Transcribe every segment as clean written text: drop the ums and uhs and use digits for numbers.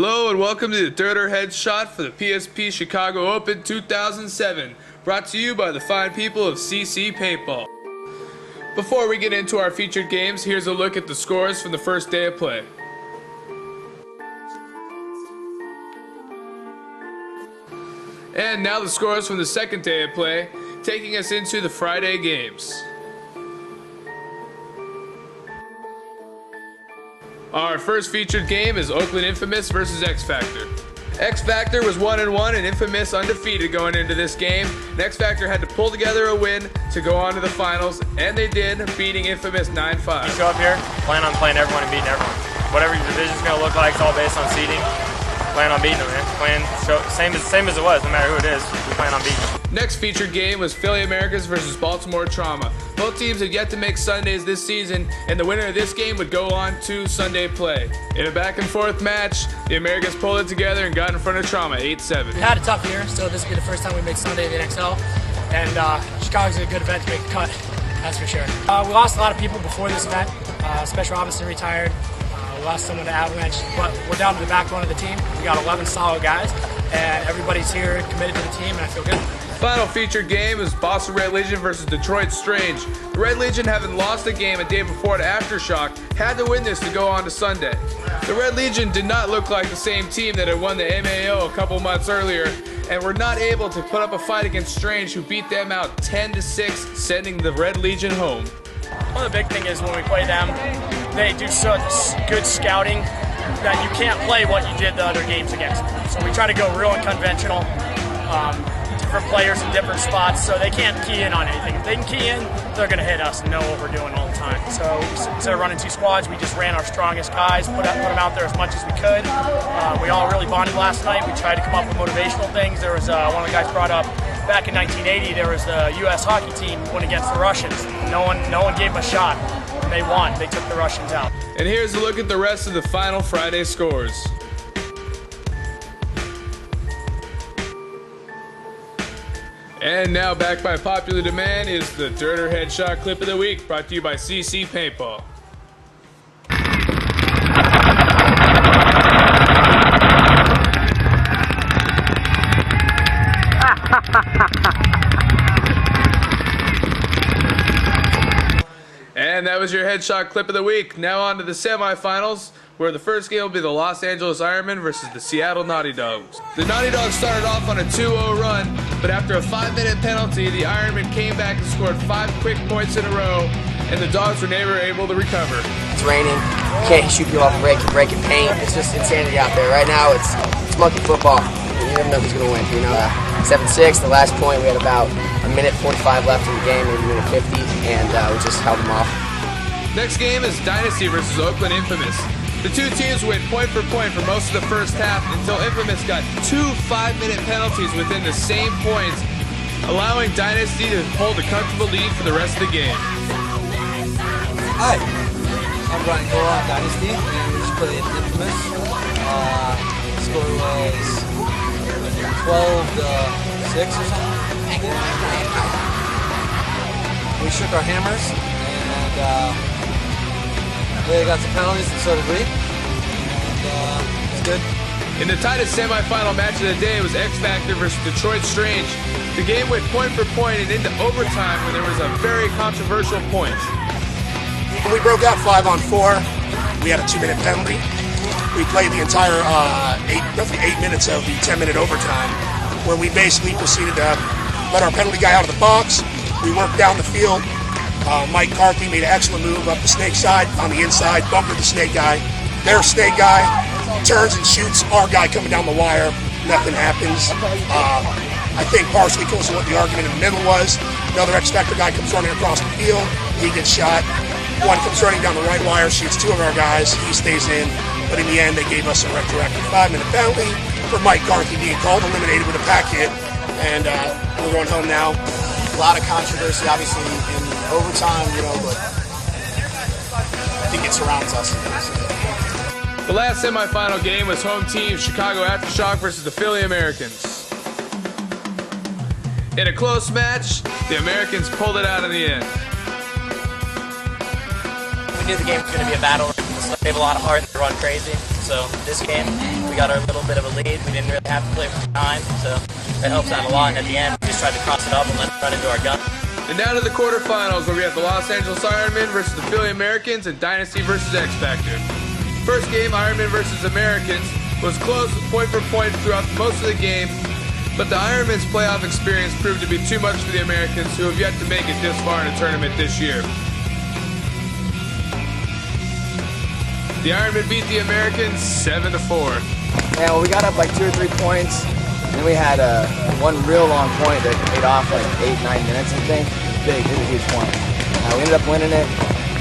Hello and welcome to the Derder HeadShot for the PSP Chicago Open 2007, brought to you by the fine people of CC Paintball. Before we get into our featured games, here's a look at the scores from the first day of play. And now the scores from the second day of play, taking us into the Friday games. Our first featured game is Oakland Infamous versus X Factor. X Factor was 1-1 and Infamous undefeated going into this game. And X Factor had to pull together a win to go on to the finals, and they did, beating Infamous 9-5. You show up here, plan on playing everyone and beating everyone. Whatever your division's going to look like, it's all based on seeding. Plan on beating them, man. Same as it was, no matter who it is, we plan on beating them. Next featured game was Philly Americans versus Baltimore Trauma. Both teams had yet to make Sundays this season, and the winner of this game would go on to Sunday play. In a back and forth match, the Americans pulled it together and got in front of Trauma 8-7. We had a tough year, so this will be the first time we make Sunday in the NXL, and Chicago's a good event to make the cut, that's for sure. We lost a lot of people before this event. Special Robinson retired. We lost someone to Avalanche, but we're down to the backbone of the team. We got 11 solid guys, and everybody's here committed to the team, and I feel good. Final featured game is Boston Red Legion versus Detroit Strange. The Red Legion, having lost a game a day before at Aftershock, had to win this to go on to Sunday. The Red Legion did not look like the same team that had won the MAO a couple months earlier, and were not able to put up a fight against Strange, who beat them out 10-6, sending the Red Legion home. One of the big things is when we play them, they do such good scouting that you can't play what you did the other games against. So we try to go real unconventional, different players in different spots, so they can't key in on anything. If they can key in, they're going to hit us and know what we're doing all the time. So instead of running two squads, we just ran our strongest guys, put them out there as much as we could. We all really bonded last night. We tried to come up with motivational things. There was one of the guys brought up, back in 1980, there was the U.S. hockey team went against the Russians. No one gave them a shot. They won. They took the Russians out. And here's a look at the rest of the final Friday scores. And now, back by popular demand, is the Derder HeadShot Clip of the Week, brought to you by CC Paintball. And that was your HeadShot Clip of the Week. Now on to the semifinals, where the first game will be the Los Angeles Ironmen versus the Seattle Naughty Dogs. The Naughty Dogs started off on a 2-0 run, but after a 5-minute penalty, the Ironmen came back and scored 5 quick points in a row, and the Dogs were never able to recover. It's raining, can't shoot people off breaking paint. It's just insanity out there. Right now, it's monkey football. You never know who's going to win. You know, 7-6, the last point, we had about a minute 45 left in the game, maybe a minute 50, and we just held them off. Next game is Dynasty versus Oakland Infamous. The two teams went point for point for most of the first half until Infamous got 2 5-minute penalties within the same points, allowing Dynasty to hold a comfortable lead for the rest of the game. Hi, I'm Brian Cole on Dynasty, and we just played Infamous. The score was 12-6 or something. We shook our hammers, and they got some penalties, and so did we. And it's good. In the tightest semifinal match of the day was X Factor versus Detroit Strange. The game went point for point and into overtime when there was a very controversial point. When we broke out 5-on-4, we had a 2-minute penalty. We played the entire roughly 8 minutes of the 10-minute overtime, where we basically proceeded to let our penalty guy out of the box. We worked down the field. Mike Carthy made an excellent move up the snake side, on the inside, bunkered the snake guy. Their snake guy turns and shoots our guy coming down the wire. Nothing happens. I think partially because of what the argument in the middle was. Another X Factor guy comes running across the field. He gets shot. One comes running down the right wire, shoots 2 of our guys. He stays in. But in the end, they gave us a retroactive 5-minute penalty for Mike Carthy being called eliminated with a pack hit. And we're going home now. A lot of controversy, obviously, in overtime, you know, but I think it surrounds us. The last semifinal game was home team Chicago Aftershock versus the Philly Americans. In a close match, the Americans pulled it out in the end. We knew the game was going to be a battle. We have a lot of heart and run crazy. So this game, we got our little bit of a lead. We didn't really have to play for time, so that helps out a lot. And at the end, we just tried to cross it up and let it run into our gun. And down to the quarterfinals, where we have the Los Angeles Ironmen versus the Philly Americans and Dynasty versus X Factor. First game, Ironmen versus Americans, was close point for point throughout most of the game, but the Ironmen's playoff experience proved to be too much for the Americans, who have yet to make it this far in a tournament this year. The Ironmen beat the Americans 7-4. Yeah, well, we got up like 2 or 3 points, and we had one real long point that paid off like 8-9 minutes, I think. It was a huge point. We ended up winning it.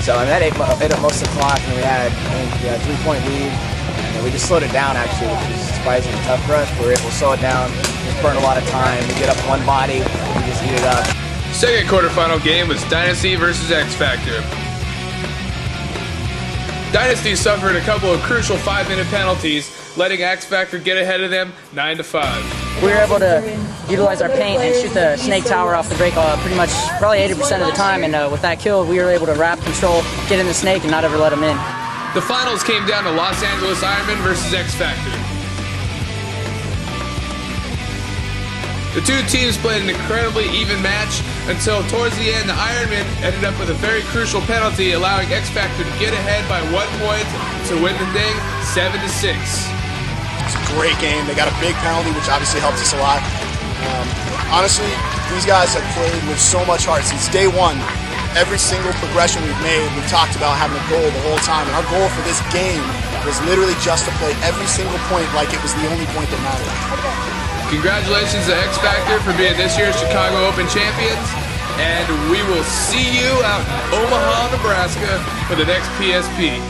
So I mean, that ate up most of the clock, and we had a 3-point lead. And we just slowed it down, actually, which is surprisingly tough for us. We were able to slow it down, just burn a lot of time. We get up one body, we just eat it up. Second quarterfinal game was Dynasty versus X Factor. Dynasty suffered a couple of crucial 5-minute penalties, letting X Factor get ahead of them 9-5. We were able to utilize our paint and shoot the snake tower off the break pretty much probably 80% of the time, and with that kill, we were able to wrap, control, get in the snake, and not ever let them in. The finals came down to Los Angeles Ironmen versus X Factor. The two teams played an incredibly even match until towards the end the Ironmen ended up with a very crucial penalty, allowing X Factor to get ahead by 1 point to win the thing 7-6. It's a great game. They got a big penalty, which obviously helped us a lot. Honestly, these guys have played with so much heart since day one. Every single progression we've made, we've talked about having a goal the whole time. And our goal for this game was literally just to play every single point like it was the only point that mattered. Congratulations to X Factor for being this year's Chicago Open champions. And we will see you out in Omaha, Nebraska for the next PSP.